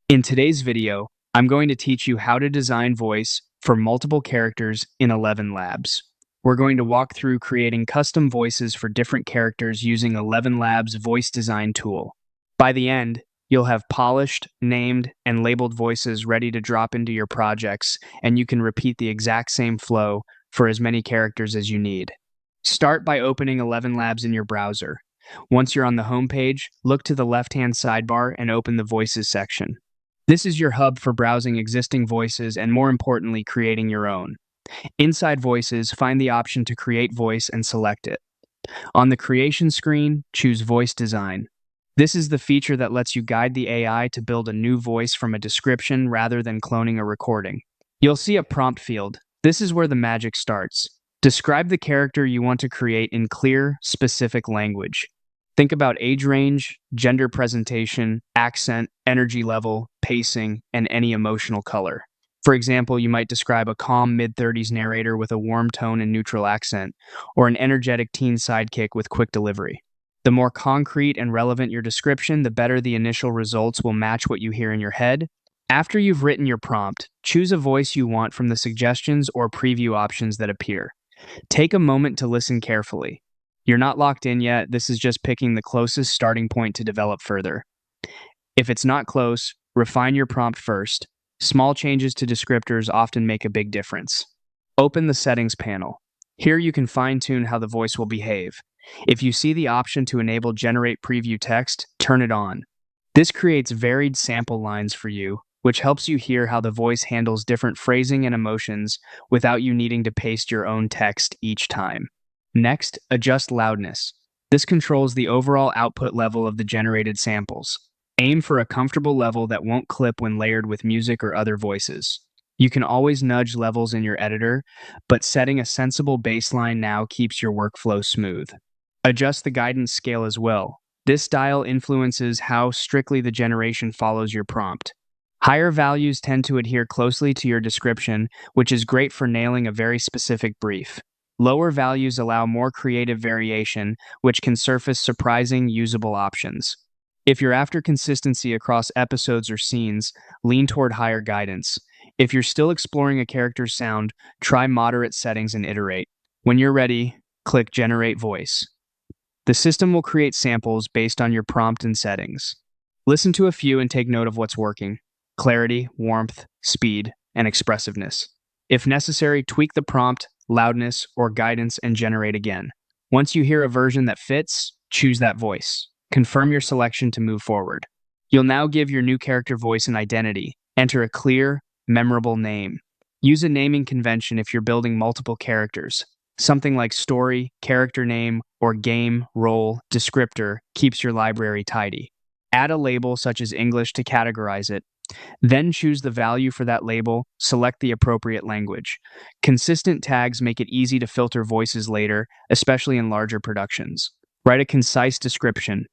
In today's video, I'm going to teach you how to design voice for multiple characters in ElevenLabs. We're going to walk through creating custom voices for different characters using ElevenLabs voice design tool. By the end, you'll have polished, named, and labeled voices ready to drop into your projects, and you can repeat the exact same flow for as many characters as you need. Start by opening ElevenLabs in your browser. Once you're on the home page, look to the left-hand sidebar and open the Voices section. This is your hub for browsing existing voices and, more importantly, creating your own. Inside Voices, find the option to create voice and select it. On the creation screen, choose Voice Design. This is the feature that lets you guide the AI to build a new voice from a description rather than cloning a recording. You'll see a prompt field. This is where the magic starts. Describe the character you want to create in clear, specific language. Think about age range, gender presentation, accent, energy level, pacing, and any emotional color. For example, you might describe a calm mid-30s narrator with a warm tone and neutral accent, or an energetic teen sidekick with quick delivery. The more concrete and relevant your description, the better the initial results will match what you hear in your head. After you've written your prompt, choose a voice you want from the suggestions or preview options that appear. Take a moment to listen carefully. You're not locked in yet, this is just picking the closest starting point to develop further. If it's not close, refine your prompt first. Small changes to descriptors often make a big difference. Open the settings panel. Here you can fine-tune how the voice will behave. If you see the option to enable generate preview text, turn it on. This creates varied sample lines for you, which helps you hear how the voice handles different phrasing and emotions without you needing to paste your own text each time. Next, adjust loudness. This controls the overall output level of the generated samples. Aim for a comfortable level that won't clip when layered with music or other voices. You can always nudge levels in your editor, but setting a sensible baseline now keeps your workflow smooth. Adjust the guidance scale as well. This dial influences how strictly the generation follows your prompt. Higher values tend to adhere closely to your description, which is great for nailing a very specific brief. Lower values allow more creative variation, which can surface surprising, usable options. If you're after consistency across episodes or scenes, lean toward higher guidance. If you're still exploring a character's sound, try moderate settings and iterate. When you're ready, click Generate Voice. The system will create samples based on your prompt and settings. Listen to a few and take note of what's working: clarity, warmth, speed, and expressiveness. If necessary, tweak the prompt, loudness, or guidance and generate again. Once you hear a version that fits, choose that voice. Confirm your selection to move forward. You'll now give your new character voice an identity. Enter a clear, memorable name. Use a naming convention if you're building multiple characters. Something like story, character name, or game, role, descriptor keeps your library tidy. Add a label such as English to categorize it. Then choose the value for that label, select the appropriate language. Consistent tags make it easy to filter voices later, especially in larger productions. Write a concise description.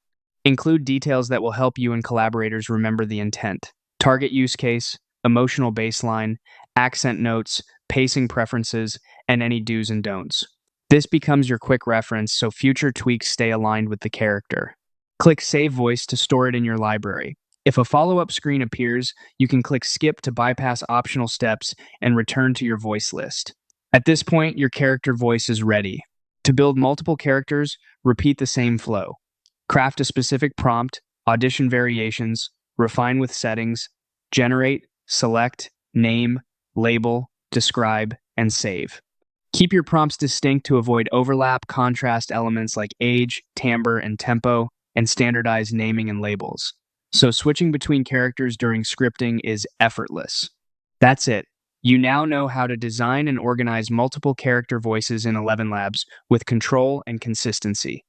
Include details that will help you and collaborators remember the intent. Target use case, emotional baseline, accent notes, pacing preferences, and any do's and don'ts. This becomes your quick reference so future tweaks stay aligned with the character. Click Save Voice to store it in your library. If a follow-up screen appears, you can click Skip to bypass optional steps and return to your voice list. At this point, your character voice is ready. To build multiple characters, repeat the same flow. Craft a specific prompt, audition variations, refine with settings, generate, select, name, label, describe, and save. Keep your prompts distinct to avoid overlap, contrast elements like age, timbre, and tempo, and standardize naming and labels. So switching between characters during scripting is effortless. That's it. You now know how to design and organize multiple character voices in ElevenLabs with control and consistency.